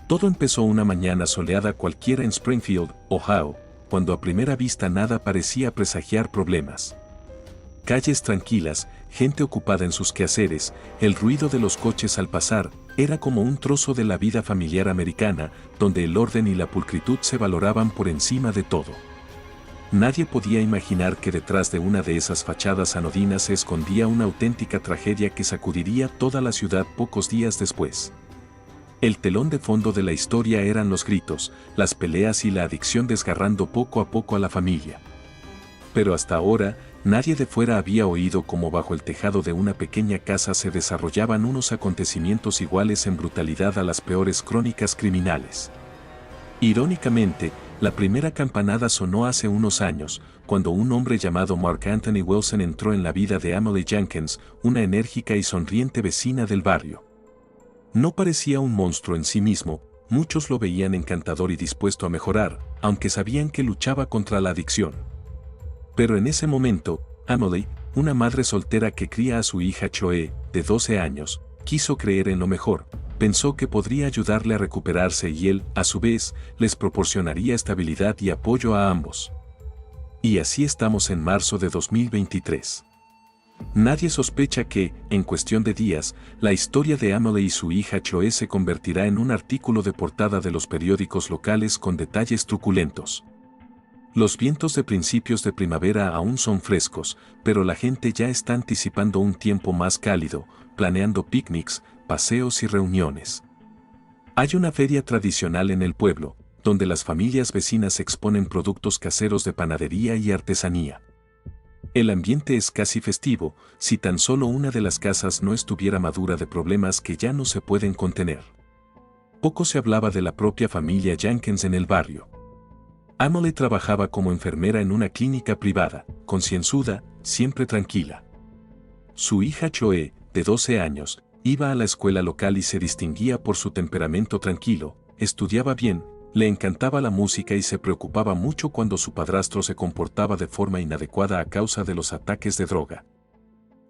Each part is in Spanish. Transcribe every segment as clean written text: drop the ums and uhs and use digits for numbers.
Todo empezó una mañana soleada cualquiera en Springfield, Ohio, cuando a primera vista nada parecía presagiar problemas. Calles tranquilas, gente ocupada en sus quehaceres, el ruido de los coches al pasar, era como un trozo de la vida familiar americana, donde el orden y la pulcritud se valoraban por encima de todo. Nadie podía imaginar que detrás de una de esas fachadas anodinas se escondía una auténtica tragedia que sacudiría toda la ciudad pocos días después. El telón de fondo de la historia eran los gritos, las peleas y la adicción desgarrando poco a poco a la familia. Pero hasta ahora, nadie de fuera había oído cómo bajo el tejado de una pequeña casa se desarrollaban unos acontecimientos iguales en brutalidad a las peores crónicas criminales. Irónicamente, la primera campanada sonó hace unos años, cuando un hombre llamado Mark Anthony Wilson entró en la vida de Emily Jenkins, una enérgica y sonriente vecina del barrio. No parecía un monstruo en sí mismo, muchos lo veían encantador y dispuesto a mejorar, aunque sabían que luchaba contra la adicción. Pero en ese momento, Emily, una madre soltera que cría a su hija Choe, de 12 años, quiso creer en lo mejor, pensó que podría ayudarle a recuperarse y él, a su vez, les proporcionaría estabilidad y apoyo a ambos. Y así estamos en marzo de 2023. Nadie sospecha que, en cuestión de días, la historia de Emily y su hija Choe se convertirá en un artículo de portada de los periódicos locales con detalles truculentos. Los vientos de principios de primavera aún son frescos, pero la gente ya está anticipando un tiempo más cálido, planeando picnics, paseos y reuniones. Hay una feria tradicional en el pueblo, donde las familias vecinas exponen productos caseros de panadería y artesanía. El ambiente es casi festivo, si tan solo una de las casas no estuviera madura de problemas que ya no se pueden contener. Poco se hablaba de la propia familia Jenkins en el barrio. Emily trabajaba como enfermera en una clínica privada, concienzuda, siempre tranquila. Su hija Choe, de 12 años, iba a la escuela local y se distinguía por su temperamento tranquilo, estudiaba bien, le encantaba la música y se preocupaba mucho cuando su padrastro se comportaba de forma inadecuada a causa de los ataques de droga.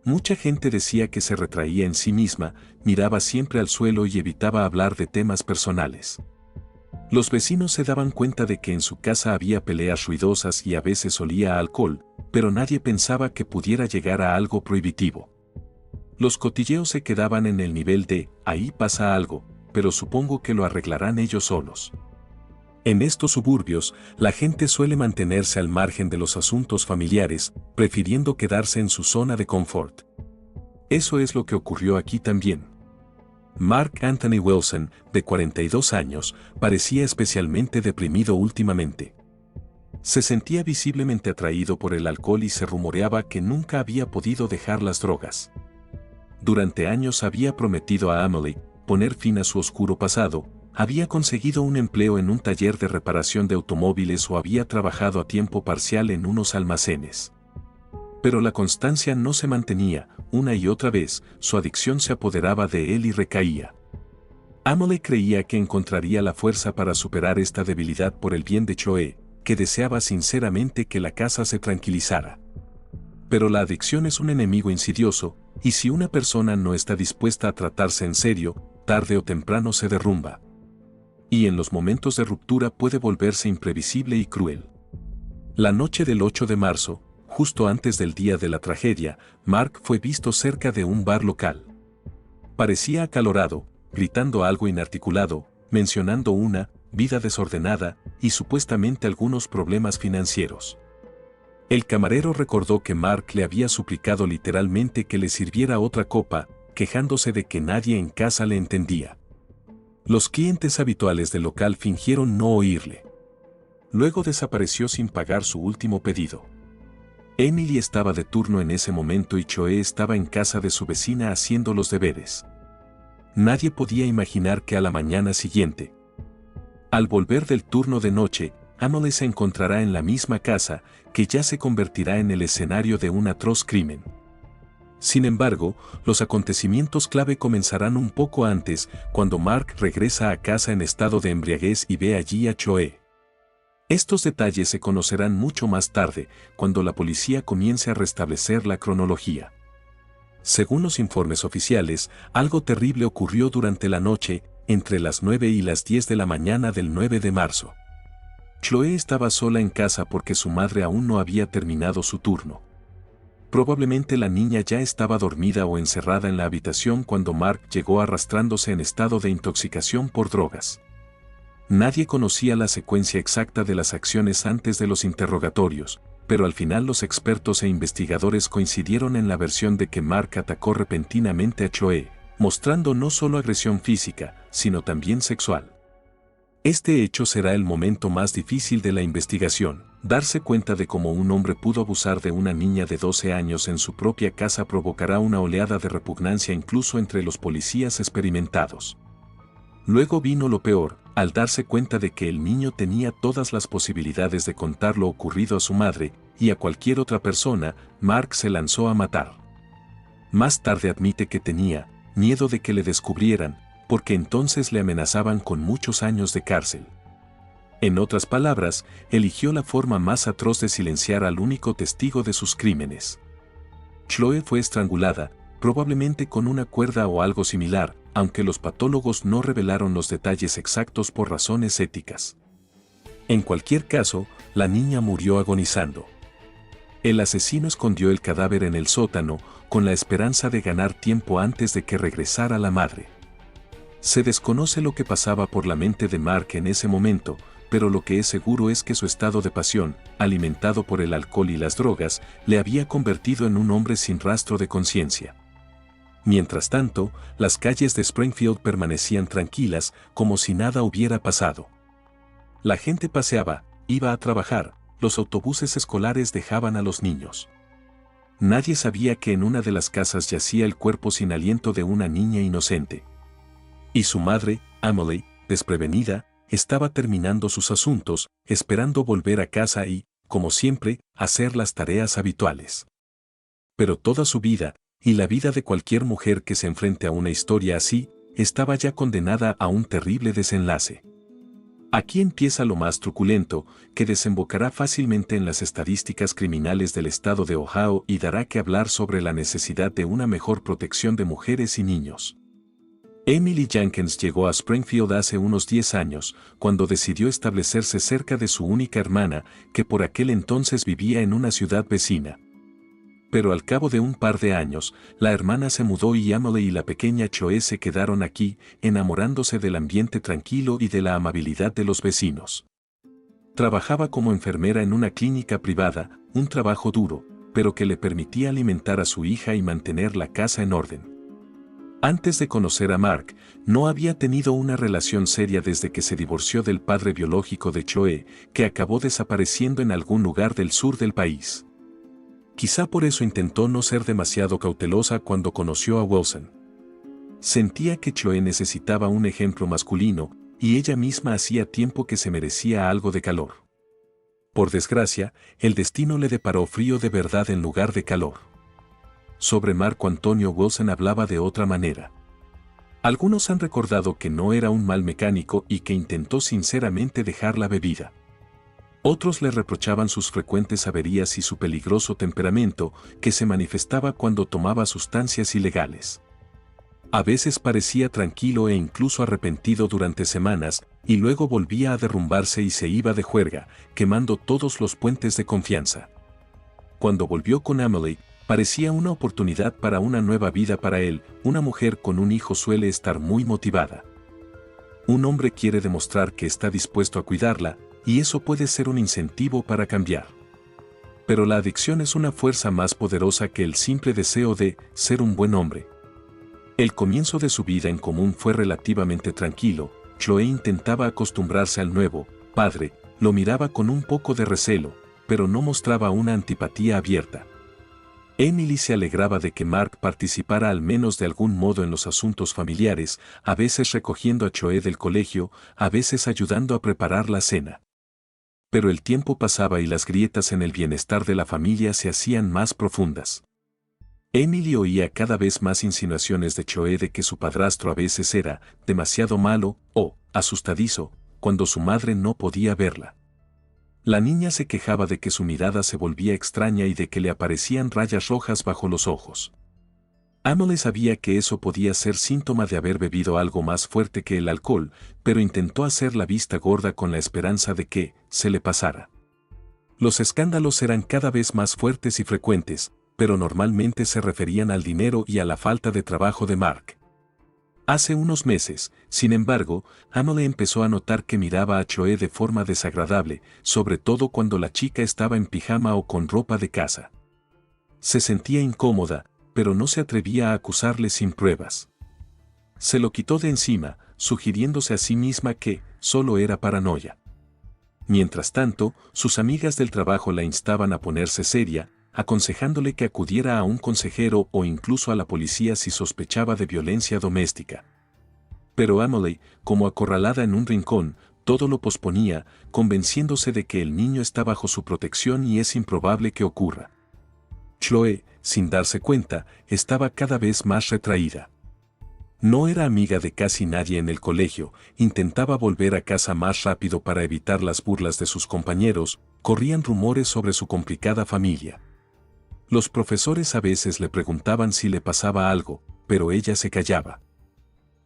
Mucha gente decía que se retraía en sí misma, miraba siempre al suelo y evitaba hablar de temas personales. Los vecinos se daban cuenta de que en su casa había peleas ruidosas y a veces olía a alcohol, pero nadie pensaba que pudiera llegar a algo prohibitivo. Los cotilleos se quedaban en el nivel de, ahí pasa algo, pero supongo que lo arreglarán ellos solos. En estos suburbios, la gente suele mantenerse al margen de los asuntos familiares, prefiriendo quedarse en su zona de confort. Eso es lo que ocurrió aquí también. Mark Anthony Wilson, de 42 años, parecía especialmente deprimido últimamente. Se sentía visiblemente atraído por el alcohol y se rumoreaba que nunca había podido dejar las drogas. Durante años había prometido a Emily poner fin a su oscuro pasado, había conseguido un empleo en un taller de reparación de automóviles o había trabajado a tiempo parcial en unos almacenes. Pero la constancia no se mantenía, una y otra vez, su adicción se apoderaba de él y recaía. Emily creía que encontraría la fuerza para superar esta debilidad por el bien de Choe, que deseaba sinceramente que la casa se tranquilizara. Pero la adicción es un enemigo insidioso, y si una persona no está dispuesta a tratarse en serio, tarde o temprano se derrumba. Y en los momentos de ruptura puede volverse imprevisible y cruel. La noche del 8 de marzo, justo antes del día de la tragedia, Mark fue visto cerca de un bar local. Parecía acalorado, gritando algo inarticulado, mencionando una vida desordenada y supuestamente algunos problemas financieros. El camarero recordó que Mark le había suplicado literalmente que le sirviera otra copa, quejándose de que nadie en casa le entendía. Los clientes habituales del local fingieron no oírle. Luego desapareció sin pagar su último pedido. Emily estaba de turno en ese momento y Choe estaba en casa de su vecina haciendo los deberes. Nadie podía imaginar que a la mañana siguiente, al volver del turno de noche, Emily se encontrará en la misma casa, que ya se convertirá en el escenario de un atroz crimen. Sin embargo, los acontecimientos clave comenzarán un poco antes, cuando Mark regresa a casa en estado de embriaguez y ve allí a Choe. Estos detalles se conocerán mucho más tarde, cuando la policía comience a restablecer la cronología. Según los informes oficiales, algo terrible ocurrió durante la noche, entre las 9 y las 10 de la mañana del 9 de marzo. Chloe estaba sola en casa porque su madre aún no había terminado su turno. Probablemente la niña ya estaba dormida o encerrada en la habitación cuando Mark llegó arrastrándose en estado de intoxicación por drogas. Nadie conocía la secuencia exacta de las acciones antes de los interrogatorios, pero al final los expertos e investigadores coincidieron en la versión de que Mark atacó repentinamente a Chloe, mostrando no solo agresión física, sino también sexual. Este hecho será el momento más difícil de la investigación. Darse cuenta de cómo un hombre pudo abusar de una niña de 12 años en su propia casa provocará una oleada de repugnancia incluso entre los policías experimentados. Luego vino lo peor, al darse cuenta de que el niño tenía todas las posibilidades de contar lo ocurrido a su madre y a cualquier otra persona, Mark se lanzó a matar. Más tarde admite que tenía miedo de que le descubrieran, porque entonces le amenazaban con muchos años de cárcel. En otras palabras, eligió la forma más atroz de silenciar al único testigo de sus crímenes. Chloe fue estrangulada, probablemente con una cuerda o algo similar, aunque los patólogos no revelaron los detalles exactos por razones éticas. En cualquier caso, la niña murió agonizando. El asesino escondió el cadáver en el sótano, con la esperanza de ganar tiempo antes de que regresara la madre. Se desconoce lo que pasaba por la mente de Mark en ese momento, pero lo que es seguro es que su estado de pasión, alimentado por el alcohol y las drogas, le había convertido en un hombre sin rastro de conciencia. Mientras tanto, las calles de Springfield permanecían tranquilas, como si nada hubiera pasado. La gente paseaba, iba a trabajar, los autobuses escolares dejaban a los niños. Nadie sabía que en una de las casas yacía el cuerpo sin aliento de una niña inocente. Y su madre, Emily, desprevenida, estaba terminando sus asuntos, esperando volver a casa y, como siempre, hacer las tareas habituales. Pero toda su vida, y la vida de cualquier mujer que se enfrente a una historia así, estaba ya condenada a un terrible desenlace. Aquí empieza lo más truculento, que desembocará fácilmente en las estadísticas criminales del estado de Ohio y dará que hablar sobre la necesidad de una mejor protección de mujeres y niños. Emily Jenkins llegó a Springfield hace unos 10 años, cuando decidió establecerse cerca de su única hermana, que por aquel entonces vivía en una ciudad vecina. Pero al cabo de un par de años, la hermana se mudó y Emily y la pequeña Chloe se quedaron aquí, enamorándose del ambiente tranquilo y de la amabilidad de los vecinos. Trabajaba como enfermera en una clínica privada, un trabajo duro, pero que le permitía alimentar a su hija y mantener la casa en orden. Antes de conocer a Mark, no había tenido una relación seria desde que se divorció del padre biológico de Chloe, que acabó desapareciendo en algún lugar del sur del país. Quizá por eso intentó no ser demasiado cautelosa cuando conoció a Wilson. Sentía que Chloe necesitaba un ejemplo masculino, y ella misma hacía tiempo que se merecía algo de calor. Por desgracia, el destino le deparó frío de verdad en lugar de calor. Sobre Marco Antonio Wilson hablaba de otra manera. Algunos han recordado que no era un mal mecánico y que intentó sinceramente dejar la bebida. Otros le reprochaban sus frecuentes averías y su peligroso temperamento, que se manifestaba cuando tomaba sustancias ilegales. A veces parecía tranquilo e incluso arrepentido durante semanas, y luego volvía a derrumbarse y se iba de juerga, quemando todos los puentes de confianza. Cuando volvió con Emily, parecía una oportunidad para una nueva vida para él. Una mujer con un hijo suele estar muy motivada. Un hombre quiere demostrar que está dispuesto a cuidarla, y eso puede ser un incentivo para cambiar. Pero la adicción es una fuerza más poderosa que el simple deseo de ser un buen hombre. El comienzo de su vida en común fue relativamente tranquilo. Chloe intentaba acostumbrarse al nuevo padre, lo miraba con un poco de recelo, pero no mostraba una antipatía abierta. Emily se alegraba de que Mark participara al menos de algún modo en los asuntos familiares, a veces recogiendo a Chloe del colegio, a veces ayudando a preparar la cena. Pero el tiempo pasaba y las grietas en el bienestar de la familia se hacían más profundas. Emily oía cada vez más insinuaciones de Chloe de que su padrastro a veces era demasiado malo o asustadizo, cuando su madre no podía verla. La niña se quejaba de que su mirada se volvía extraña y de que le aparecían rayas rojas bajo los ojos. Emily sabía que eso podía ser síntoma de haber bebido algo más fuerte que el alcohol, pero intentó hacer la vista gorda con la esperanza de que se le pasara. Los escándalos eran cada vez más fuertes y frecuentes, pero normalmente se referían al dinero y a la falta de trabajo de Mark. Hace unos meses, sin embargo, Emily empezó a notar que miraba a Chloe de forma desagradable, sobre todo cuando la chica estaba en pijama o con ropa de casa. Se sentía incómoda, pero no se atrevía a acusarle sin pruebas. Se lo quitó de encima, sugiriéndose a sí misma que solo era paranoia. Mientras tanto, sus amigas del trabajo la instaban a ponerse seria, aconsejándole que acudiera a un consejero o incluso a la policía si sospechaba de violencia doméstica. Pero Emily, como acorralada en un rincón, todo lo posponía, convenciéndose de que el niño está bajo su protección y es improbable que ocurra. Chloe, sin darse cuenta, estaba cada vez más retraída. No era amiga de casi nadie en el colegio, intentaba volver a casa más rápido para evitar las burlas de sus compañeros, corrían rumores sobre su complicada familia. Los profesores a veces le preguntaban si le pasaba algo, pero ella se callaba.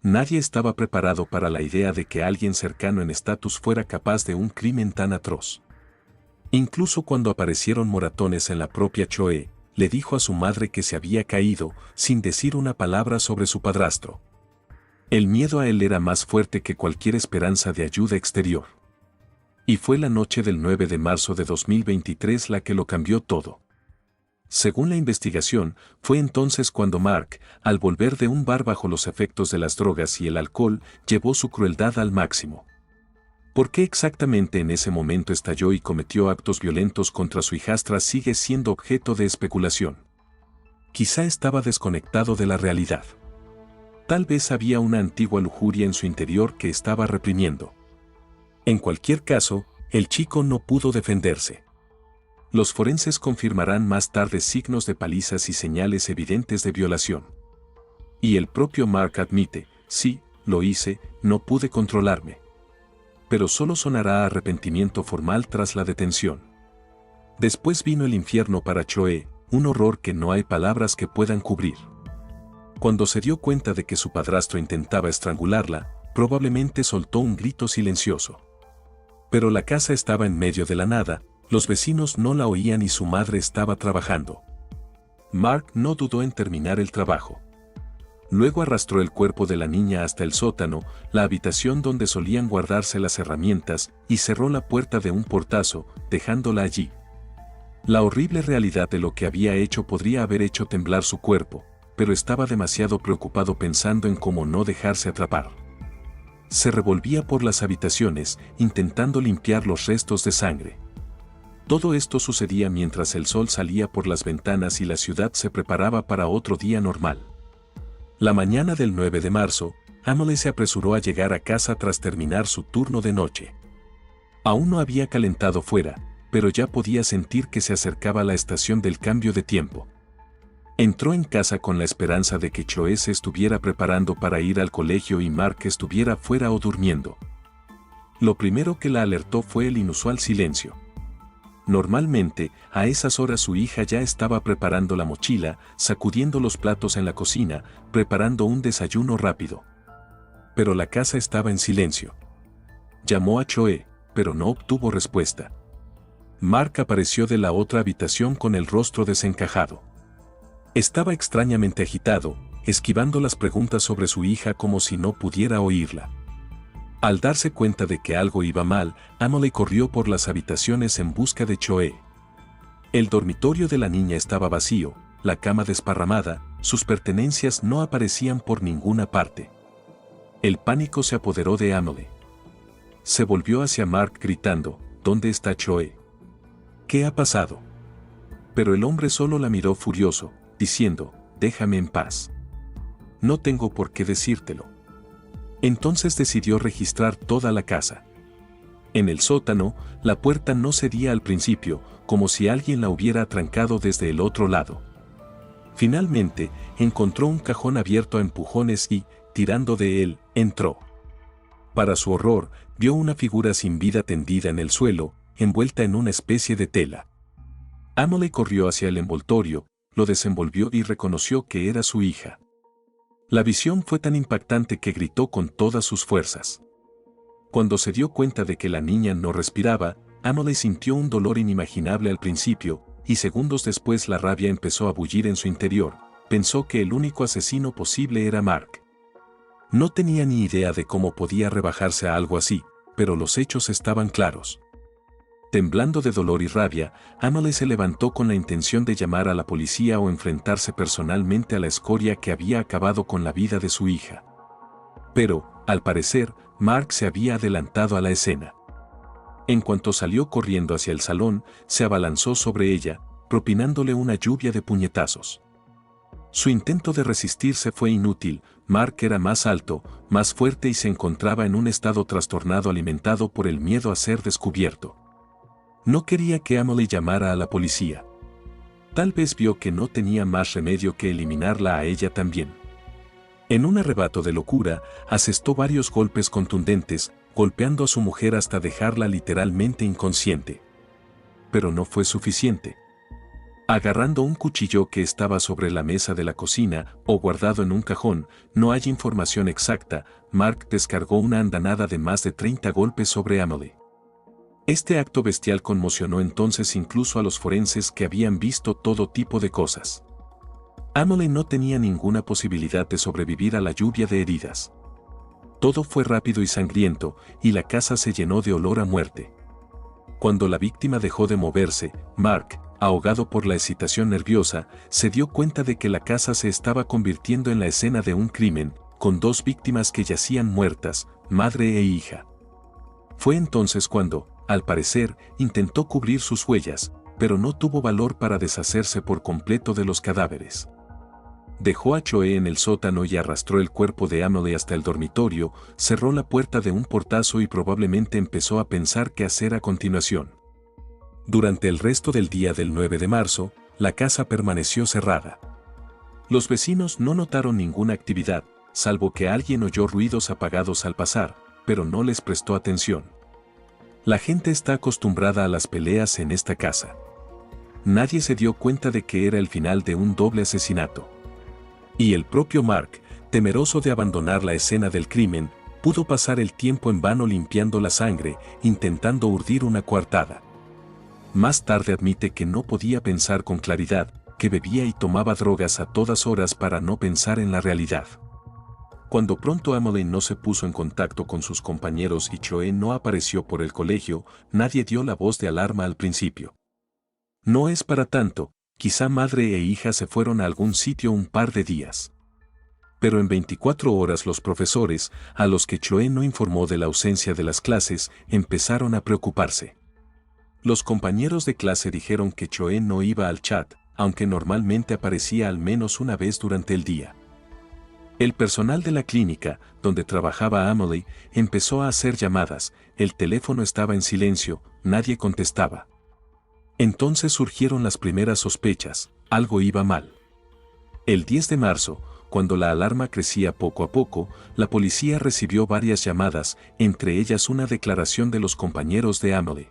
Nadie estaba preparado para la idea de que alguien cercano en estatus fuera capaz de un crimen tan atroz. Incluso cuando aparecieron moratones en la propia Chloe, le dijo a su madre que se había caído, sin decir una palabra sobre su padrastro. El miedo a él era más fuerte que cualquier esperanza de ayuda exterior. Y fue la noche del 9 de marzo de 2023 la que lo cambió todo. Según la investigación, fue entonces cuando Mark, al volver de un bar bajo los efectos de las drogas y el alcohol, llevó su crueldad al máximo. ¿Por qué exactamente en ese momento estalló y cometió actos violentos contra su hijastra sigue siendo objeto de especulación? Quizá estaba desconectado de la realidad. Tal vez había una antigua lujuria en su interior que estaba reprimiendo. En cualquier caso, el chico no pudo defenderse. Los forenses confirmarán más tarde signos de palizas y señales evidentes de violación. Y el propio Mark admite, sí, lo hice, no pude controlarme. Pero solo sonará arrepentimiento formal tras la detención. Después vino el infierno para Chloe, un horror que no hay palabras que puedan cubrir. Cuando se dio cuenta de que su padrastro intentaba estrangularla, probablemente soltó un grito silencioso. Pero la casa estaba en medio de la nada, los vecinos no la oían y su madre estaba trabajando. Mark no dudó en terminar el trabajo. Luego arrastró el cuerpo de la niña hasta el sótano, la habitación donde solían guardarse las herramientas, y cerró la puerta de un portazo, dejándola allí. La horrible realidad de lo que había hecho podría haber hecho temblar su cuerpo, pero estaba demasiado preocupado pensando en cómo no dejarse atrapar. Se revolvía por las habitaciones, intentando limpiar los restos de sangre. Todo esto sucedía mientras el sol salía por las ventanas y la ciudad se preparaba para otro día normal. La mañana del 9 de marzo, Emily se apresuró a llegar a casa tras terminar su turno de noche. Aún no había calentado fuera, pero ya podía sentir que se acercaba la estación del cambio de tiempo. Entró en casa con la esperanza de que Chloe se estuviera preparando para ir al colegio y Mark estuviera fuera o durmiendo. Lo primero que la alertó fue el inusual silencio. Normalmente, a esas horas su hija ya estaba preparando la mochila, sacudiendo los platos en la cocina, preparando un desayuno rápido. Pero la casa estaba en silencio. Llamó a Chloe, pero no obtuvo respuesta. Mark apareció de la otra habitación con el rostro desencajado. Estaba extrañamente agitado, esquivando las preguntas sobre su hija como si no pudiera oírla. Al darse cuenta de que algo iba mal, Emily corrió por las habitaciones en busca de Chloe. El dormitorio de la niña estaba vacío, la cama desparramada, sus pertenencias no aparecían por ninguna parte. El pánico se apoderó de Emily. Se volvió hacia Mark gritando, ¿dónde está Chloe? ¿Qué ha pasado? Pero el hombre solo la miró furioso, diciendo, déjame en paz. No tengo por qué decírtelo. Entonces decidió registrar toda la casa. En el sótano, la puerta no cedía al principio, como si alguien la hubiera atrancado desde el otro lado. Finalmente, encontró un cajón abierto a empujones y, tirando de él, entró. Para su horror, vio una figura sin vida tendida en el suelo, envuelta en una especie de tela. Emily corrió hacia el envoltorio, lo desenvolvió y reconoció que era su hija. La visión fue tan impactante que gritó con todas sus fuerzas. Cuando se dio cuenta de que la niña no respiraba, Emily sintió un dolor inimaginable al principio, y segundos después la rabia empezó a bullir en su interior. Pensó que el único asesino posible era Mark. No tenía ni idea de cómo podía rebajarse a algo así, pero los hechos estaban claros. Temblando de dolor y rabia, Emily se levantó con la intención de llamar a la policía o enfrentarse personalmente a la escoria que había acabado con la vida de su hija. Pero, al parecer, Mark se había adelantado a la escena. En cuanto salió corriendo hacia el salón, se abalanzó sobre ella, propinándole una lluvia de puñetazos. Su intento de resistirse fue inútil. Mark era más alto, más fuerte y se encontraba en un estado trastornado alimentado por el miedo a ser descubierto. No quería que Emily llamara a la policía. Tal vez vio que no tenía más remedio que eliminarla a ella también. En un arrebato de locura, asestó varios golpes contundentes, golpeando a su mujer hasta dejarla literalmente inconsciente. Pero no fue suficiente. Agarrando un cuchillo que estaba sobre la mesa de la cocina o guardado en un cajón, no hay información exacta, Mark descargó una andanada de más de 30 golpes sobre Emily. Este acto bestial conmocionó entonces incluso a los forenses que habían visto todo tipo de cosas. Emily no tenía ninguna posibilidad de sobrevivir a la lluvia de heridas. Todo fue rápido y sangriento, y la casa se llenó de olor a muerte. Cuando la víctima dejó de moverse, Mark, ahogado por la excitación nerviosa, se dio cuenta de que la casa se estaba convirtiendo en la escena de un crimen, con dos víctimas que yacían muertas, madre e hija. Fue entonces cuando, al parecer, intentó cubrir sus huellas, pero no tuvo valor para deshacerse por completo de los cadáveres. Dejó a Chloe en el sótano y arrastró el cuerpo de Emily hasta el dormitorio, cerró la puerta de un portazo y probablemente empezó a pensar qué hacer a continuación. Durante el resto del día del 9 de marzo, la casa permaneció cerrada. Los vecinos no notaron ninguna actividad, salvo que alguien oyó ruidos apagados al pasar, pero no les prestó atención. La gente está acostumbrada a las peleas en esta casa. Nadie se dio cuenta de que era el final de un doble asesinato. Y el propio Mark, temeroso de abandonar la escena del crimen, pudo pasar el tiempo en vano limpiando la sangre, intentando urdir una coartada. Más tarde admite que no podía pensar con claridad, que bebía y tomaba drogas a todas horas para no pensar en la realidad. Cuando pronto Emily no se puso en contacto con sus compañeros y Chloe no apareció por el colegio, nadie dio la voz de alarma al principio. No es para tanto, quizá madre e hija se fueron a algún sitio un par de días. Pero en 24 horas los profesores, a los que Chloe no informó de la ausencia de las clases, empezaron a preocuparse. Los compañeros de clase dijeron que Chloe no iba al chat, aunque normalmente aparecía al menos una vez durante el día. El personal de la clínica, donde trabajaba Emily, empezó a hacer llamadas, el teléfono estaba en silencio, nadie contestaba. Entonces surgieron las primeras sospechas, algo iba mal. El 10 de marzo, cuando la alarma crecía poco a poco, la policía recibió varias llamadas, entre ellas una declaración de los compañeros de Emily.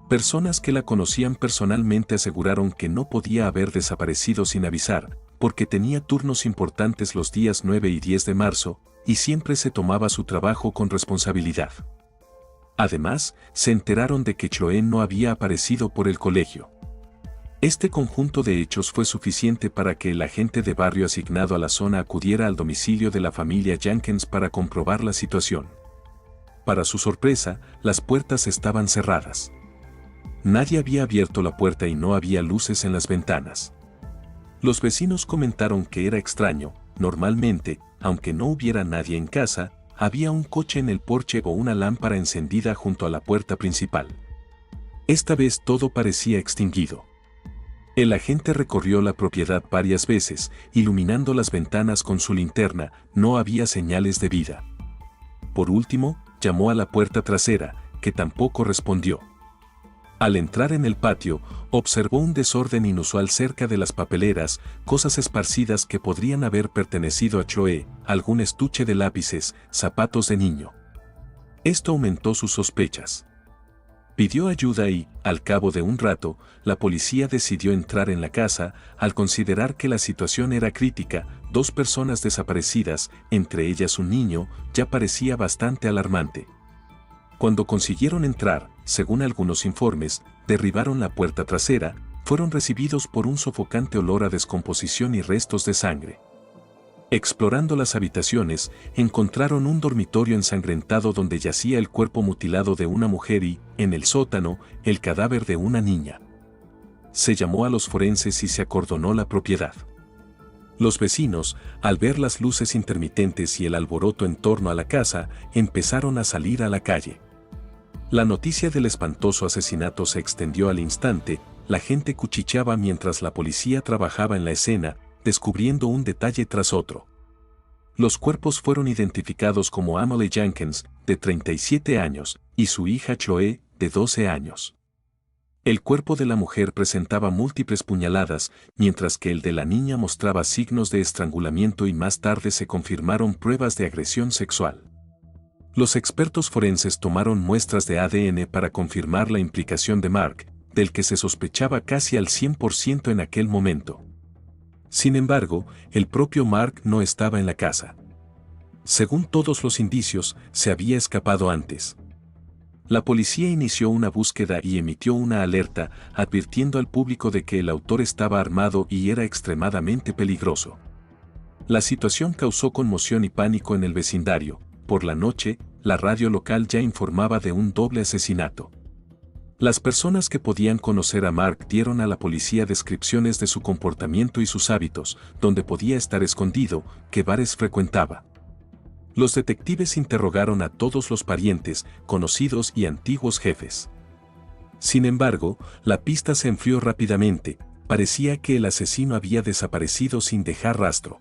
Personas que la conocían personalmente aseguraron que no podía haber desaparecido sin avisar, porque tenía turnos importantes los días 9 y 10 de marzo, y siempre se tomaba su trabajo con responsabilidad. Además, se enteraron de que Chloe no había aparecido por el colegio. Este conjunto de hechos fue suficiente para que el agente de barrio asignado a la zona acudiera al domicilio de la familia Jenkins para comprobar la situación. Para su sorpresa, las puertas estaban cerradas. Nadie había abierto la puerta y no había luces en las ventanas. Los vecinos comentaron que era extraño, normalmente, aunque no hubiera nadie en casa, había un coche en el porche o una lámpara encendida junto a la puerta principal. Esta vez todo parecía extinguido. El agente recorrió la propiedad varias veces, iluminando las ventanas con su linterna, no había señales de vida. Por último, llamó a la puerta trasera, que tampoco respondió. Al entrar en el patio, observó un desorden inusual cerca de las papeleras, cosas esparcidas que podrían haber pertenecido a Chloe, algún estuche de lápices, zapatos de niño. Esto aumentó sus sospechas. Pidió ayuda y, al cabo de un rato, la policía decidió entrar en la casa, al considerar que la situación era crítica. 2 personas desaparecidas, entre ellas un niño, ya parecía bastante alarmante. Cuando consiguieron entrar, según algunos informes, derribaron la puerta trasera, fueron recibidos por un sofocante olor a descomposición y restos de sangre. Explorando las habitaciones, encontraron un dormitorio ensangrentado donde yacía el cuerpo mutilado de una mujer y, en el sótano, el cadáver de una niña. Se llamó a los forenses y se acordonó la propiedad. Los vecinos, al ver las luces intermitentes y el alboroto en torno a la casa, empezaron a salir a la calle. La noticia del espantoso asesinato se extendió al instante. La gente cuchicheaba mientras la policía trabajaba en la escena, descubriendo un detalle tras otro. Los cuerpos fueron identificados como Amelie Jenkins, de 37 años, y su hija Chloe, de 12 años. El cuerpo de la mujer presentaba múltiples puñaladas, mientras que el de la niña mostraba signos de estrangulamiento y más tarde se confirmaron pruebas de agresión sexual. Los expertos forenses tomaron muestras de ADN para confirmar la implicación de Mark, del que se sospechaba casi al 100% en aquel momento. Sin embargo, el propio Mark no estaba en la casa. Según todos los indicios, se había escapado antes. La policía inició una búsqueda y emitió una alerta, advirtiendo al público de que el autor estaba armado y era extremadamente peligroso. La situación causó conmoción y pánico en el vecindario. Por la noche, la radio local ya informaba de un doble asesinato. Las personas que podían conocer a Mark dieron a la policía descripciones de su comportamiento y sus hábitos, dónde podía estar escondido, qué bares frecuentaba. Los detectives interrogaron a todos los parientes, conocidos y antiguos jefes. Sin embargo, la pista se enfrió rápidamente. Parecía que el asesino había desaparecido sin dejar rastro.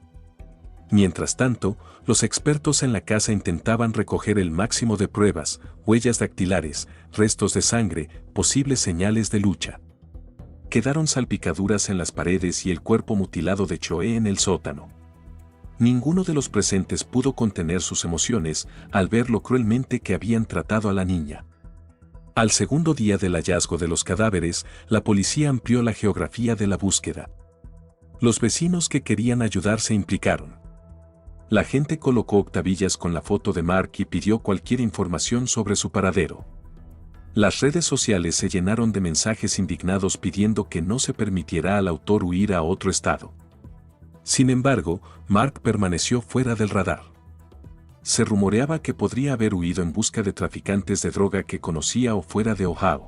Mientras tanto, los expertos en la casa intentaban recoger el máximo de pruebas: huellas dactilares, restos de sangre, posibles señales de lucha. Quedaron salpicaduras en las paredes y el cuerpo mutilado de Chloe en el sótano. Ninguno de los presentes pudo contener sus emociones al ver lo cruelmente que habían tratado a la niña. Al segundo día del hallazgo de los cadáveres, la policía amplió la geografía de la búsqueda. Los vecinos que querían ayudar se implicaron. La gente colocó octavillas con la foto de Mark y pidió cualquier información sobre su paradero. Las redes sociales se llenaron de mensajes indignados pidiendo que no se permitiera al autor huir a otro estado. Sin embargo, Mark permaneció fuera del radar. Se rumoreaba que podría haber huido en busca de traficantes de droga que conocía o fuera de Ohio.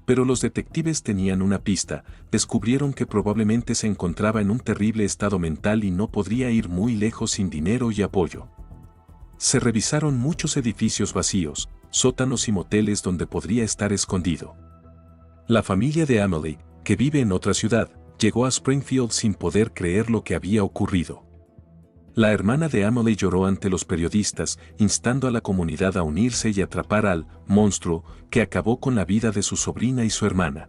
Pero los detectives tenían una pista: descubrieron que probablemente se encontraba en un terrible estado mental y no podría ir muy lejos sin dinero y apoyo. Se revisaron muchos edificios vacíos, sótanos y moteles donde podría estar escondido. La familia de Amelie, que vive en otra ciudad, llegó a Springfield sin poder creer lo que había ocurrido. La hermana de Amelie lloró ante los periodistas, instando a la comunidad a unirse y atrapar al monstruo que acabó con la vida de su sobrina y su hermana.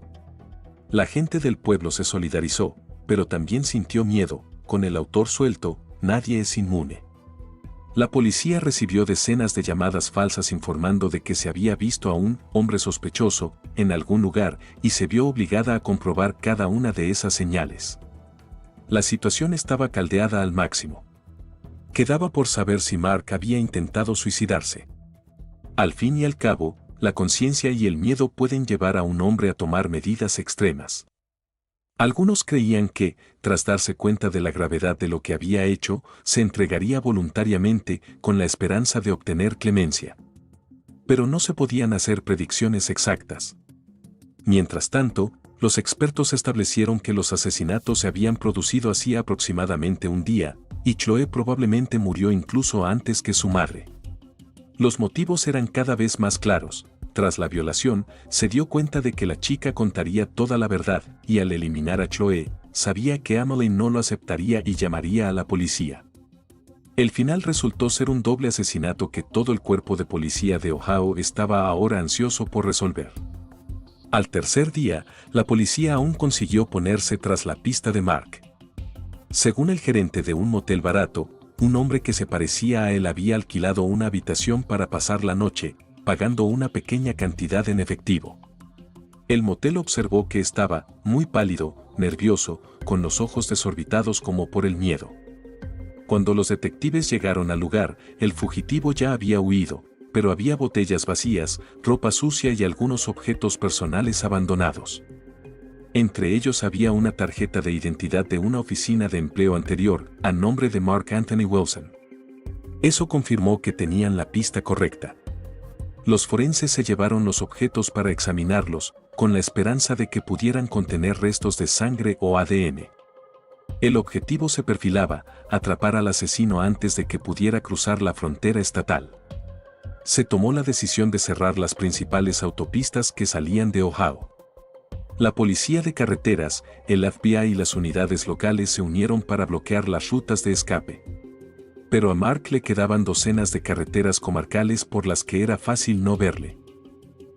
La gente del pueblo se solidarizó, pero también sintió miedo. Con el autor suelto, nadie es inmune. La policía recibió decenas de llamadas falsas informando de que se había visto a un hombre sospechoso en algún lugar y se vio obligada a comprobar cada una de esas señales. La situación estaba caldeada al máximo. Quedaba por saber si Mark había intentado suicidarse. Al fin y al cabo, la conciencia y el miedo pueden llevar a un hombre a tomar medidas extremas. Algunos creían que, tras darse cuenta de la gravedad de lo que había hecho, se entregaría voluntariamente con la esperanza de obtener clemencia. Pero no se podían hacer predicciones exactas. Mientras tanto, los expertos establecieron que los asesinatos se habían producido hacía aproximadamente un día, y Chloe probablemente murió incluso antes que su madre. Los motivos eran cada vez más claros. Tras la violación, se dio cuenta de que la chica contaría toda la verdad, y al eliminar a Chloe, sabía que Amelie no lo aceptaría y llamaría a la policía. El final resultó ser un doble asesinato que todo el cuerpo de policía de Ohio estaba ahora ansioso por resolver. Al tercer día, la policía aún consiguió ponerse tras la pista de Mark. Según el gerente de un motel barato, un hombre que se parecía a él había alquilado una habitación para pasar la noche, pagando una pequeña cantidad en efectivo. El motel observó que estaba muy pálido, nervioso, con los ojos desorbitados como por el miedo. Cuando los detectives llegaron al lugar, el fugitivo ya había huido, pero había botellas vacías, ropa sucia y algunos objetos personales abandonados. Entre ellos había una tarjeta de identidad de una oficina de empleo anterior, a nombre de Mark Anthony Wilson. Eso confirmó que tenían la pista correcta. Los forenses se llevaron los objetos para examinarlos, con la esperanza de que pudieran contener restos de sangre o ADN. El objetivo se perfilaba: atrapar al asesino antes de que pudiera cruzar la frontera estatal. Se tomó la decisión de cerrar las principales autopistas que salían de Ohio. La policía de carreteras, el FBI y las unidades locales se unieron para bloquear las rutas de escape. Pero a Mark le quedaban docenas de carreteras comarcales por las que era fácil no verle.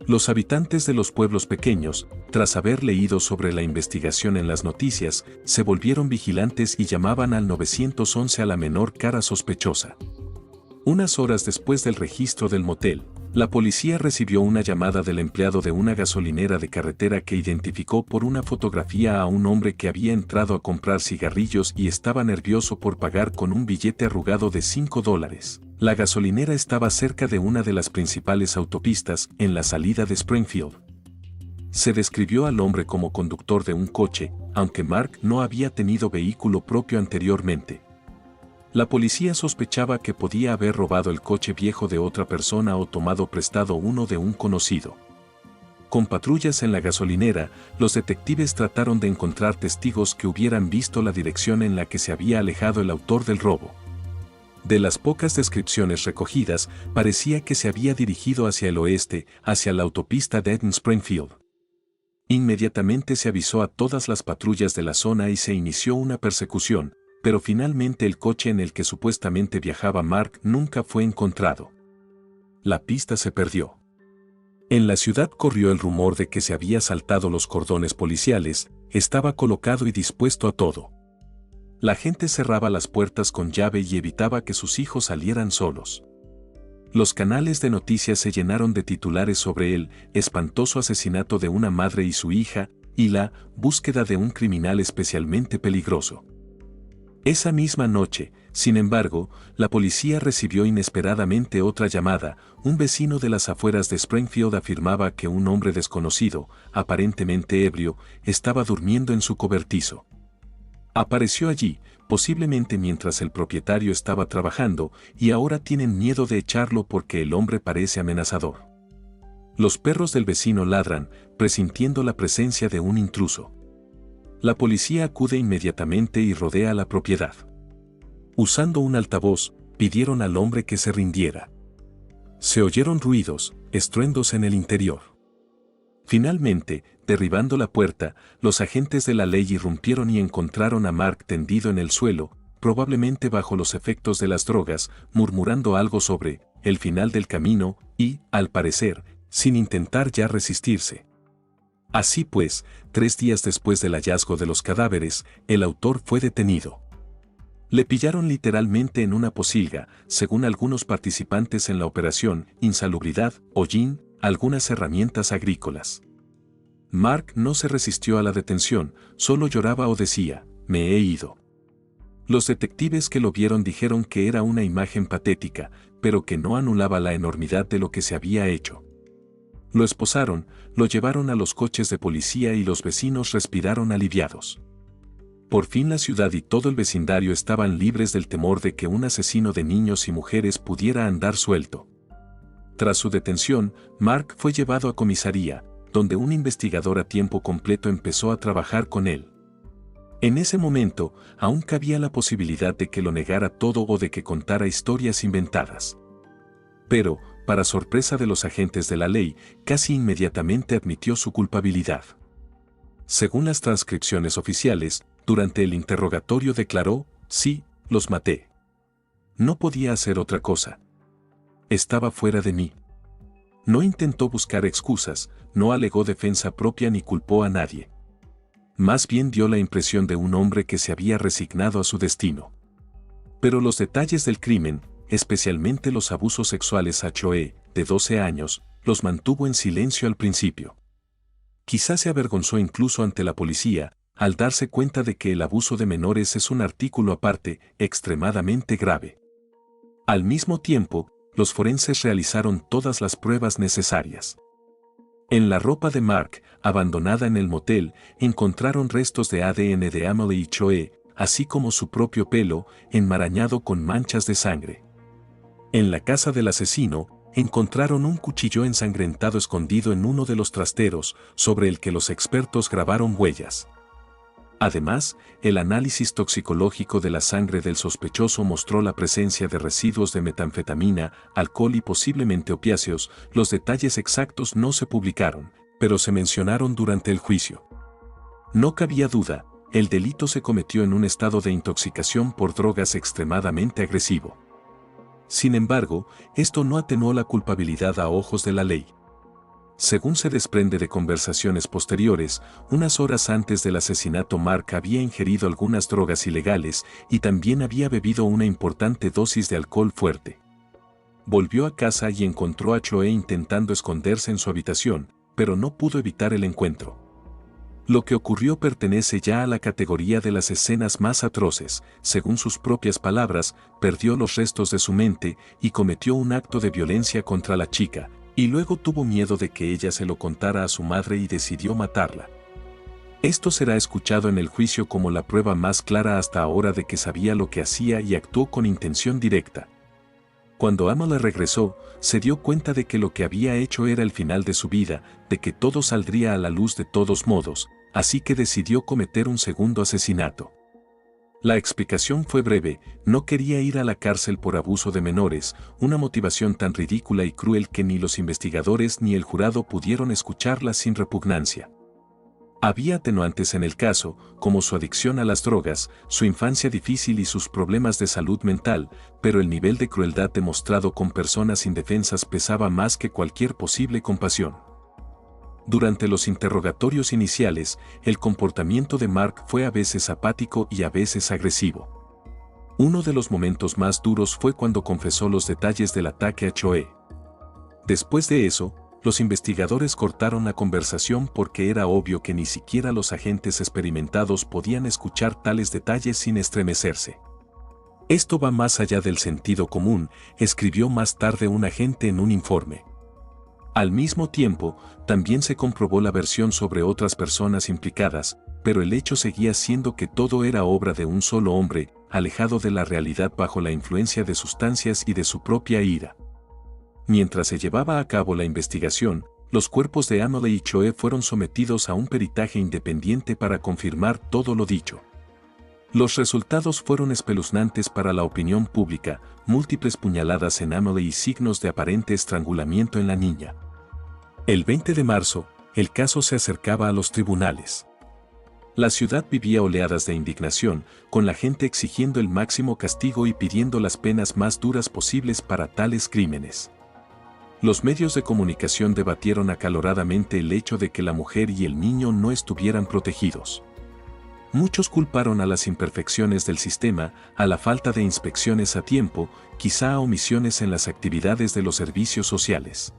Los habitantes de los pueblos pequeños, tras haber leído sobre la investigación en las noticias, se volvieron vigilantes y llamaban al 911 a la menor cara sospechosa. Unas horas después del registro del motel, la policía recibió una llamada del empleado de una gasolinera de carretera que identificó por una fotografía a un hombre que había entrado a comprar cigarrillos y estaba nervioso por pagar con un billete arrugado de $5. La gasolinera estaba cerca de una de las principales autopistas, en la salida de Springfield. Se describió al hombre como conductor de un coche, aunque Mark no había tenido vehículo propio anteriormente. La policía sospechaba que podía haber robado el coche viejo de otra persona o tomado prestado uno de un conocido. Con patrullas en la gasolinera, los detectives trataron de encontrar testigos que hubieran visto la dirección en la que se había alejado el autor del robo. De las pocas descripciones recogidas, parecía que se había dirigido hacia el oeste, hacia la autopista de Springfield. Inmediatamente se avisó a todas las patrullas de la zona y se inició una persecución, pero finalmente el coche en el que supuestamente viajaba Mark nunca fue encontrado. La pista se perdió. En la ciudad corrió el rumor de que se había saltado los cordones policiales, estaba colocado y dispuesto a todo. La gente cerraba las puertas con llave y evitaba que sus hijos salieran solos. Los canales de noticias se llenaron de titulares sobre el espantoso asesinato de una madre y su hija, y la búsqueda de un criminal especialmente peligroso. Esa misma noche, sin embargo, la policía recibió inesperadamente otra llamada. Un vecino de las afueras de Springfield afirmaba que un hombre desconocido, aparentemente ebrio, estaba durmiendo en su cobertizo. Apareció allí, posiblemente mientras el propietario estaba trabajando, y ahora tienen miedo de echarlo porque el hombre parece amenazador. Los perros del vecino ladran, presintiendo la presencia de un intruso. La policía acude inmediatamente y rodea la propiedad. Usando un altavoz, pidieron al hombre que se rindiera. Se oyeron ruidos, estruendos en el interior. Finalmente, derribando la puerta, los agentes de la ley irrumpieron y encontraron a Mark tendido en el suelo, probablemente bajo los efectos de las drogas, murmurando algo sobre el final del camino y, al parecer, sin intentar ya resistirse. Así pues, 3 días después del hallazgo de los cadáveres, el autor fue detenido. Le pillaron literalmente en una pocilga, según algunos participantes en la operación, insalubridad, hollín, algunas herramientas agrícolas. Mark no se resistió a la detención, solo lloraba o decía, «Me he ido». Los detectives que lo vieron dijeron que era una imagen patética, pero que no anulaba la enormidad de lo que se había hecho. Lo esposaron, lo llevaron a los coches de policía y los vecinos respiraron aliviados. Por fin la ciudad y todo el vecindario estaban libres del temor de que un asesino de niños y mujeres pudiera andar suelto. Tras su detención, Mark fue llevado a comisaría, donde un investigador a tiempo completo empezó a trabajar con él. En ese momento, aún cabía la posibilidad de que lo negara todo o de que contara historias inventadas. Pero, para sorpresa de los agentes de la ley, casi inmediatamente admitió su culpabilidad. Según las transcripciones oficiales, durante el interrogatorio declaró, «Sí, los maté. No podía hacer otra cosa. Estaba fuera de mí». No intentó buscar excusas, no alegó defensa propia ni culpó a nadie. Más bien dio la impresión de un hombre que se había resignado a su destino. Pero los detalles del crimen, especialmente los abusos sexuales a Choe, de 12 años, los mantuvo en silencio al principio. Quizás se avergonzó incluso ante la policía, al darse cuenta de que el abuso de menores es un artículo aparte, extremadamente grave. Al mismo tiempo, los forenses realizaron todas las pruebas necesarias. En la ropa de Mark, abandonada en el motel, encontraron restos de ADN de Amelie y Choe, así como su propio pelo, enmarañado con manchas de sangre. En la casa del asesino, encontraron un cuchillo ensangrentado escondido en uno de los trasteros, sobre el que los expertos grabaron huellas. Además, el análisis toxicológico de la sangre del sospechoso mostró la presencia de residuos de metanfetamina, alcohol y posiblemente opiáceos. Los detalles exactos no se publicaron, pero se mencionaron durante el juicio. No cabía duda, el delito se cometió en un estado de intoxicación por drogas extremadamente agresivo. Sin embargo, esto no atenuó la culpabilidad a ojos de la ley. Según se desprende de conversaciones posteriores, unas horas antes del asesinato Mark había ingerido algunas drogas ilegales y también había bebido una importante dosis de alcohol fuerte. Volvió a casa y encontró a Choe intentando esconderse en su habitación, pero no pudo evitar el encuentro. Lo que ocurrió pertenece ya a la categoría de las escenas más atroces. Según sus propias palabras, perdió los restos de su mente y cometió un acto de violencia contra la chica, y luego tuvo miedo de que ella se lo contara a su madre y decidió matarla. Esto será escuchado en el juicio como la prueba más clara hasta ahora de que sabía lo que hacía y actuó con intención directa. Cuando Amelie regresó, se dio cuenta de que lo que había hecho era el final de su vida, de que todo saldría a la luz de todos modos, así que decidió cometer un segundo asesinato. La explicación fue breve: no quería ir a la cárcel por abuso de menores, una motivación tan ridícula y cruel que ni los investigadores ni el jurado pudieron escucharla sin repugnancia. Había atenuantes en el caso, como su adicción a las drogas, su infancia difícil y sus problemas de salud mental, pero el nivel de crueldad demostrado con personas indefensas pesaba más que cualquier posible compasión. Durante los interrogatorios iniciales, el comportamiento de Mark fue a veces apático y a veces agresivo. Uno de los momentos más duros fue cuando confesó los detalles del ataque a Choe. Después de eso, los investigadores cortaron la conversación porque era obvio que ni siquiera los agentes experimentados podían escuchar tales detalles sin estremecerse. Esto va más allá del sentido común, escribió más tarde un agente en un informe. Al mismo tiempo, también se comprobó la versión sobre otras personas implicadas, pero el hecho seguía siendo que todo era obra de un solo hombre, alejado de la realidad bajo la influencia de sustancias y de su propia ira. Mientras se llevaba a cabo la investigación, los cuerpos de Amelie y Choe fueron sometidos a un peritaje independiente para confirmar todo lo dicho. Los resultados fueron espeluznantes para la opinión pública: múltiples puñaladas en Amelie y signos de aparente estrangulamiento en la niña. El 20 de marzo, el caso se acercaba a los tribunales. La ciudad vivía oleadas de indignación, con la gente exigiendo el máximo castigo y pidiendo las penas más duras posibles para tales crímenes. Los medios de comunicación debatieron acaloradamente el hecho de que la mujer y el niño no estuvieran protegidos. Muchos culparon a las imperfecciones del sistema, a la falta de inspecciones a tiempo, quizá a omisiones en las actividades de los servicios sociales.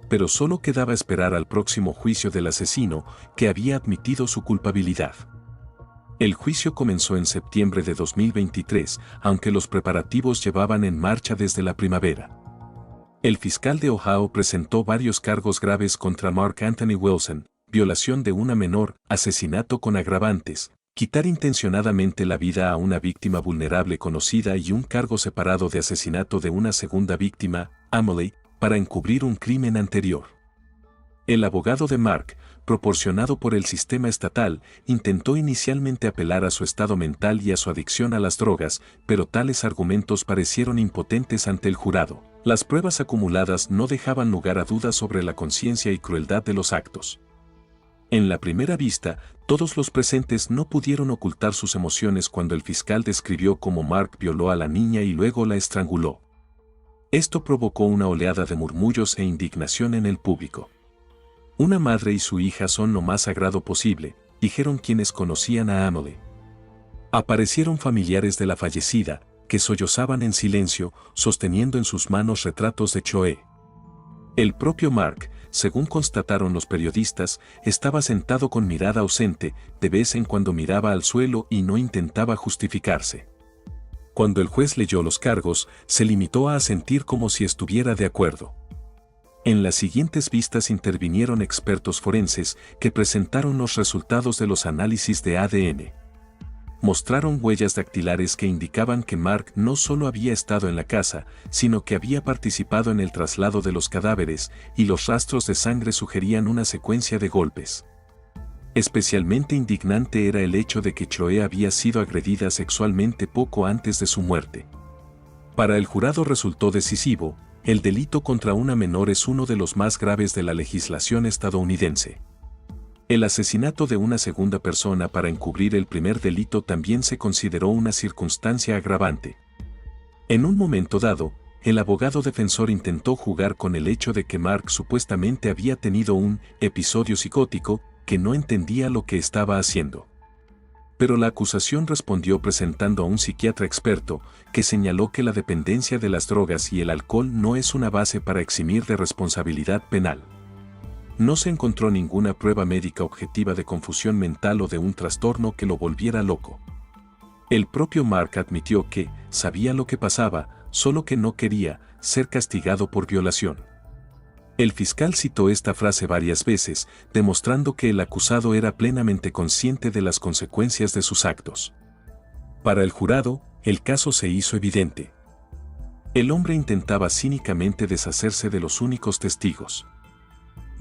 Pero solo quedaba esperar al próximo juicio del asesino, que había admitido su culpabilidad. El juicio comenzó en septiembre de 2023, aunque los preparativos llevaban en marcha desde la primavera. El fiscal de Ohio presentó varios cargos graves contra Mark Anthony Wilson: violación de una menor, asesinato con agravantes, quitar intencionadamente la vida a una víctima vulnerable conocida y un cargo separado de asesinato de una segunda víctima, Amelie, para encubrir un crimen anterior. El abogado de Mark, proporcionado por el sistema estatal, intentó inicialmente apelar a su estado mental y a su adicción a las drogas, pero tales argumentos parecieron impotentes ante el jurado. Las pruebas acumuladas no dejaban lugar a dudas sobre la conciencia y crueldad de los actos. En la primera vista, todos los presentes no pudieron ocultar sus emociones cuando el fiscal describió cómo Mark violó a la niña y luego la estranguló. Esto provocó una oleada de murmullos e indignación en el público. Una madre y su hija son lo más sagrado posible, dijeron quienes conocían a Amelie. Aparecieron familiares de la fallecida, que sollozaban en silencio, sosteniendo en sus manos retratos de Choe. El propio Mark, según constataron los periodistas, estaba sentado con mirada ausente, de vez en cuando miraba al suelo y no intentaba justificarse. Cuando el juez leyó los cargos, se limitó a asentir como si estuviera de acuerdo. En las siguientes vistas intervinieron expertos forenses que presentaron los resultados de los análisis de ADN. Mostraron huellas dactilares que indicaban que Mark no solo había estado en la casa, sino que había participado en el traslado de los cadáveres, y los rastros de sangre sugerían una secuencia de golpes. Especialmente indignante era el hecho de que Chloe había sido agredida sexualmente poco antes de su muerte. Para el jurado resultó decisivo, el delito contra una menor es uno de los más graves de la legislación estadounidense. El asesinato de una segunda persona para encubrir el primer delito también se consideró una circunstancia agravante. En un momento dado, el abogado defensor intentó jugar con el hecho de que Mark supuestamente había tenido un episodio psicótico, que no entendía lo que estaba haciendo. Pero la acusación respondió presentando a un psiquiatra experto, que señaló que la dependencia de las drogas y el alcohol no es una base para eximir de responsabilidad penal. No se encontró ninguna prueba médica objetiva de confusión mental o de un trastorno que lo volviera loco. El propio Mark admitió que sabía lo que pasaba, solo que no quería ser castigado por violación. El fiscal citó esta frase varias veces, demostrando que el acusado era plenamente consciente de las consecuencias de sus actos. Para el jurado, el caso se hizo evidente. El hombre intentaba cínicamente deshacerse de los únicos testigos.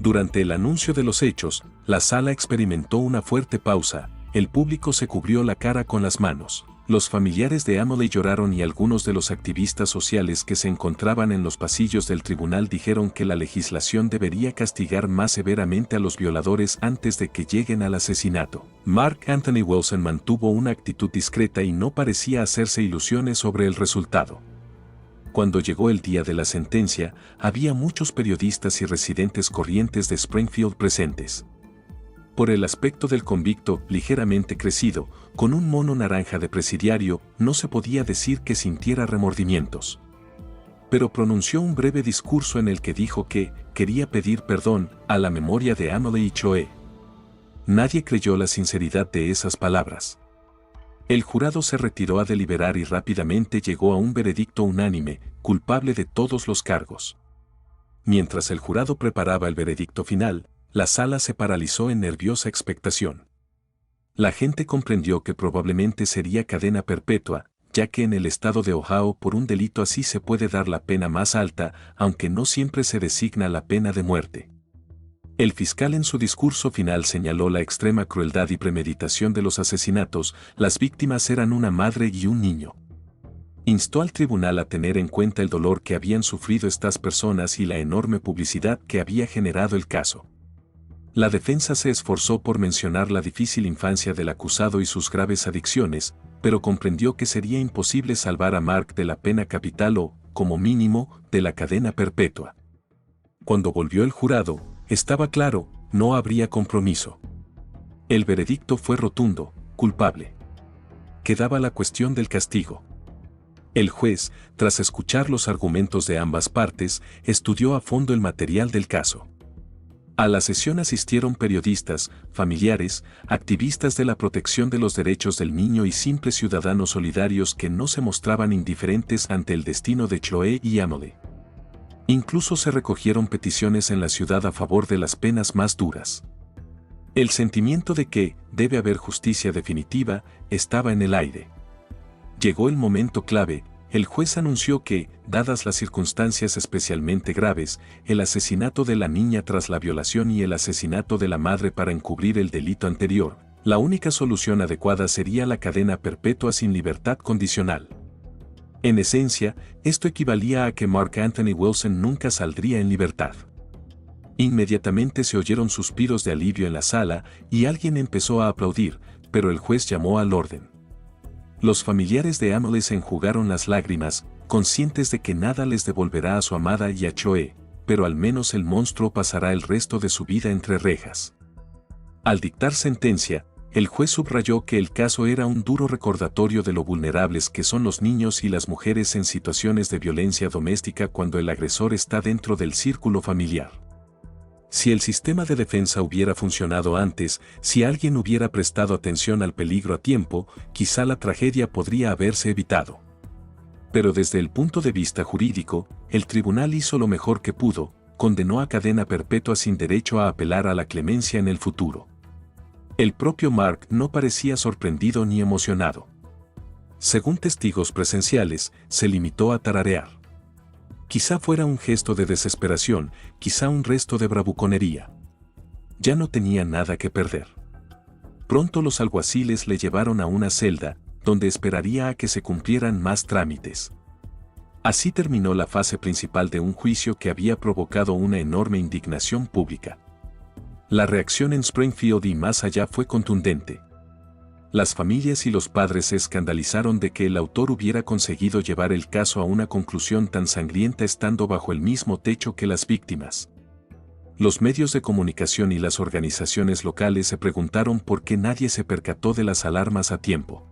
Durante el anuncio de los hechos, la sala experimentó una fuerte pausa, el público se cubrió la cara con las manos. Los familiares de Amelie lloraron y algunos de los activistas sociales que se encontraban en los pasillos del tribunal dijeron que la legislación debería castigar más severamente a los violadores antes de que lleguen al asesinato. Mark Anthony Wilson mantuvo una actitud discreta y no parecía hacerse ilusiones sobre el resultado. Cuando llegó el día de la sentencia, había muchos periodistas y residentes corrientes de Springfield presentes. Por el aspecto del convicto, ligeramente crecido, con un mono naranja de presidiario, no se podía decir que sintiera remordimientos. Pero pronunció un breve discurso en el que dijo que quería pedir perdón a la memoria de Amelie y Chloe. Nadie creyó la sinceridad de esas palabras. El jurado se retiró a deliberar y rápidamente llegó a un veredicto unánime, culpable de todos los cargos. Mientras el jurado preparaba el veredicto final, la sala se paralizó en nerviosa expectación. La gente comprendió que probablemente sería cadena perpetua, ya que en el estado de Ohio por un delito así se puede dar la pena más alta, aunque no siempre se designa la pena de muerte. El fiscal en su discurso final señaló la extrema crueldad y premeditación de los asesinatos, las víctimas eran una madre y un niño. Instó al tribunal a tener en cuenta el dolor que habían sufrido estas personas y la enorme publicidad que había generado el caso. La defensa se esforzó por mencionar la difícil infancia del acusado y sus graves adicciones, pero comprendió que sería imposible salvar a Mark de la pena capital o, como mínimo, de la cadena perpetua. Cuando volvió el jurado, estaba claro, no habría compromiso. El veredicto fue rotundo, culpable. Quedaba la cuestión del castigo. El juez, tras escuchar los argumentos de ambas partes, estudió a fondo el material del caso. A la sesión asistieron periodistas, familiares, activistas de la protección de los derechos del niño y simples ciudadanos solidarios que no se mostraban indiferentes ante el destino de Chloe y Amelie. Incluso se recogieron peticiones en la ciudad a favor de las penas más duras. El sentimiento de que debe haber justicia definitiva estaba en el aire. Llegó el momento clave. El juez anunció que, dadas las circunstancias especialmente graves, el asesinato de la niña tras la violación y el asesinato de la madre para encubrir el delito anterior, la única solución adecuada sería la cadena perpetua sin libertad condicional. En esencia, esto equivalía a que Mark Anthony Wilson nunca saldría en libertad. Inmediatamente se oyeron suspiros de alivio en la sala y alguien empezó a aplaudir, pero el juez llamó al orden. Los familiares de Amelie se enjugaron las lágrimas, conscientes de que nada les devolverá a su amada y a Chloe, pero al menos el monstruo pasará el resto de su vida entre rejas. Al dictar sentencia, el juez subrayó que el caso era un duro recordatorio de lo vulnerables que son los niños y las mujeres en situaciones de violencia doméstica cuando el agresor está dentro del círculo familiar. Si el sistema de defensa hubiera funcionado antes, si alguien hubiera prestado atención al peligro a tiempo, quizá la tragedia podría haberse evitado. Pero desde el punto de vista jurídico, el tribunal hizo lo mejor que pudo, condenó a cadena perpetua sin derecho a apelar a la clemencia en el futuro. El propio Mark no parecía sorprendido ni emocionado. Según testigos presenciales, se limitó a tararear. Quizá fuera un gesto de desesperación, quizá un resto de bravuconería. Ya no tenía nada que perder. Pronto los alguaciles le llevaron a una celda, donde esperaría a que se cumplieran más trámites. Así terminó la fase principal de un juicio que había provocado una enorme indignación pública. La reacción en Springfield y más allá fue contundente. Las familias y los padres se escandalizaron de que el autor hubiera conseguido llevar el caso a una conclusión tan sangrienta estando bajo el mismo techo que las víctimas. Los medios de comunicación y las organizaciones locales se preguntaron por qué nadie se percató de las alarmas a tiempo.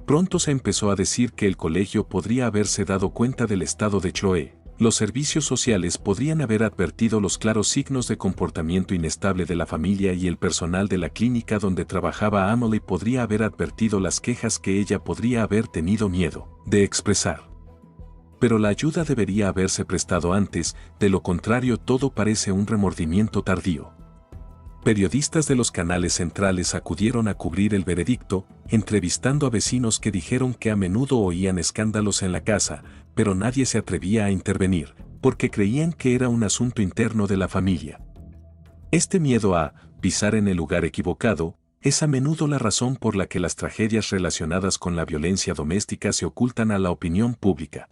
Pronto se empezó a decir que el colegio podría haberse dado cuenta del estado de Chloe. Los servicios sociales podrían haber advertido los claros signos de comportamiento inestable de la familia y el personal de la clínica donde trabajaba Amelie podría haber advertido las quejas que ella podría haber tenido miedo de expresar. Pero la ayuda debería haberse prestado antes, de lo contrario todo parece un remordimiento tardío. Periodistas de los canales centrales acudieron a cubrir el veredicto, entrevistando a vecinos que dijeron que a menudo oían escándalos en la casa, pero nadie se atrevía a intervenir, porque creían que era un asunto interno de la familia. Este miedo a pisar en el lugar equivocado es a menudo la razón por la que las tragedias relacionadas con la violencia doméstica se ocultan a la opinión pública.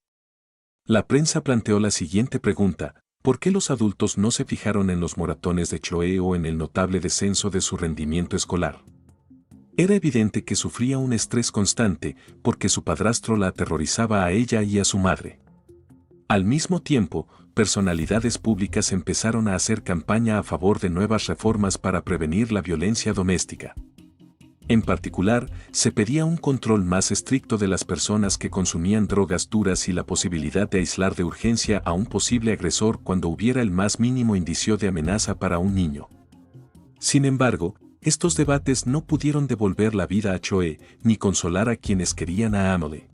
La prensa planteó la siguiente pregunta: ¿por qué los adultos no se fijaron en los moratones de Chloe o en el notable descenso de su rendimiento escolar? Era evidente que sufría un estrés constante porque su padrastro la aterrorizaba a ella y a su madre. Al mismo tiempo, personalidades públicas empezaron a hacer campaña a favor de nuevas reformas para prevenir la violencia doméstica. En particular, se pedía un control más estricto de las personas que consumían drogas duras y la posibilidad de aislar de urgencia a un posible agresor cuando hubiera el más mínimo indicio de amenaza para un niño. Sin embargo, estos debates no pudieron devolver la vida a Chloe, ni consolar a quienes querían a Amelie.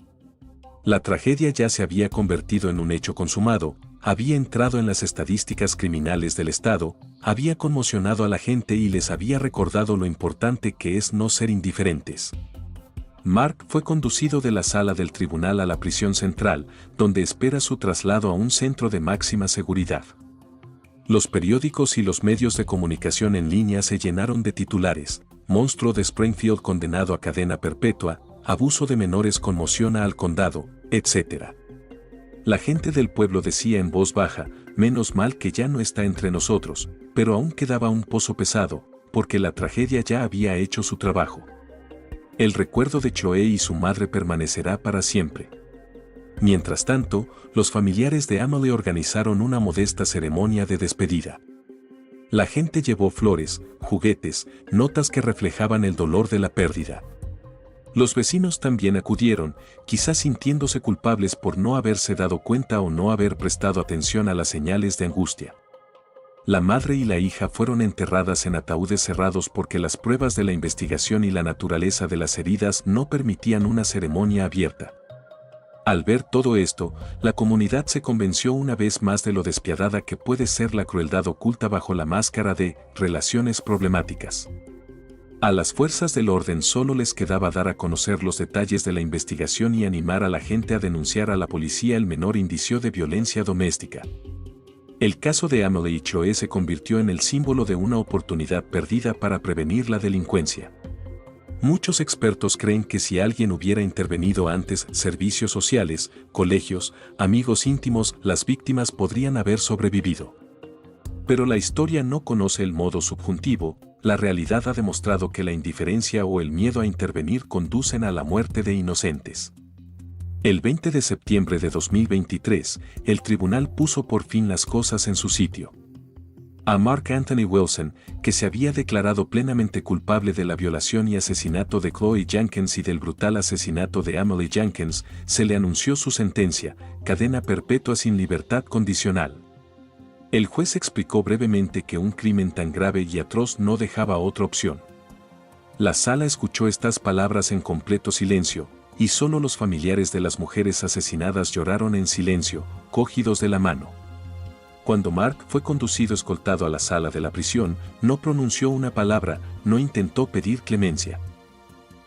La tragedia ya se había convertido en un hecho consumado, había entrado en las estadísticas criminales del Estado, había conmocionado a la gente y les había recordado lo importante que es no ser indiferentes. Mark fue conducido de la sala del tribunal a la prisión central, donde espera su traslado a un centro de máxima seguridad. Los periódicos y los medios de comunicación en línea se llenaron de titulares: monstruo de Springfield condenado a cadena perpetua, abuso de menores conmociona al condado, etc. La gente del pueblo decía en voz baja: menos mal que ya no está entre nosotros, pero aún quedaba un pozo pesado, porque la tragedia ya había hecho su trabajo. El recuerdo de Chloe y su madre permanecerá para siempre. Mientras tanto, los familiares de Amelie organizaron una modesta ceremonia de despedida. La gente llevó flores, juguetes, notas que reflejaban el dolor de la pérdida. Los vecinos también acudieron, quizás sintiéndose culpables por no haberse dado cuenta o no haber prestado atención a las señales de angustia. La madre y la hija fueron enterradas en ataúdes cerrados porque las pruebas de la investigación y la naturaleza de las heridas no permitían una ceremonia abierta. Al ver todo esto, la comunidad se convenció una vez más de lo despiadada que puede ser la crueldad oculta bajo la máscara de relaciones problemáticas. A las fuerzas del orden solo les quedaba dar a conocer los detalles de la investigación y animar a la gente a denunciar a la policía el menor indicio de violencia doméstica. El caso de Amelie y Chloe se convirtió en el símbolo de una oportunidad perdida para prevenir la delincuencia. Muchos expertos creen que si alguien hubiera intervenido antes, servicios sociales, colegios, amigos íntimos, las víctimas podrían haber sobrevivido. Pero la historia no conoce el modo subjuntivo, la realidad ha demostrado que la indiferencia o el miedo a intervenir conducen a la muerte de inocentes. El 20 de septiembre de 2023, el tribunal puso por fin las cosas en su sitio. a Mark Anthony Wilson, que se había declarado plenamente culpable de la violación y asesinato de Chloe Jenkins y del brutal asesinato de Emily Jenkins, se le anunció su sentencia, cadena perpetua sin libertad condicional. El juez explicó brevemente que un crimen tan grave y atroz no dejaba otra opción. La sala escuchó estas palabras en completo silencio, y solo los familiares de las mujeres asesinadas lloraron en silencio, cogidos de la mano. Cuando Mark fue conducido escoltado a la sala de la prisión, no pronunció una palabra, no intentó pedir clemencia.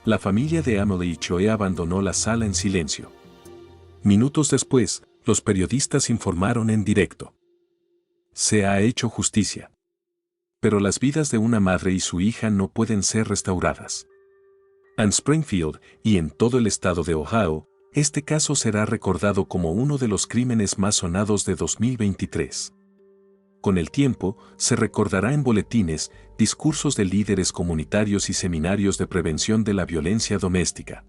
La familia de Emily y Chloe abandonó la sala en silencio. Minutos después, los periodistas informaron en directo. Se ha hecho justicia. Pero las vidas de una madre y su hija no pueden ser restauradas. En Springfield, y en todo el estado de Ohio, este caso será recordado como uno de los crímenes más sonados de 2023. Con el tiempo, se recordará en boletines, discursos de líderes comunitarios y seminarios de prevención de la violencia doméstica.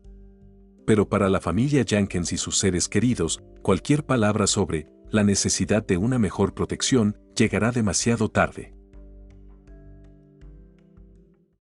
Pero para la familia Jenkins y sus seres queridos, cualquier palabra sobre la necesidad de una mejor protección llegará demasiado tarde.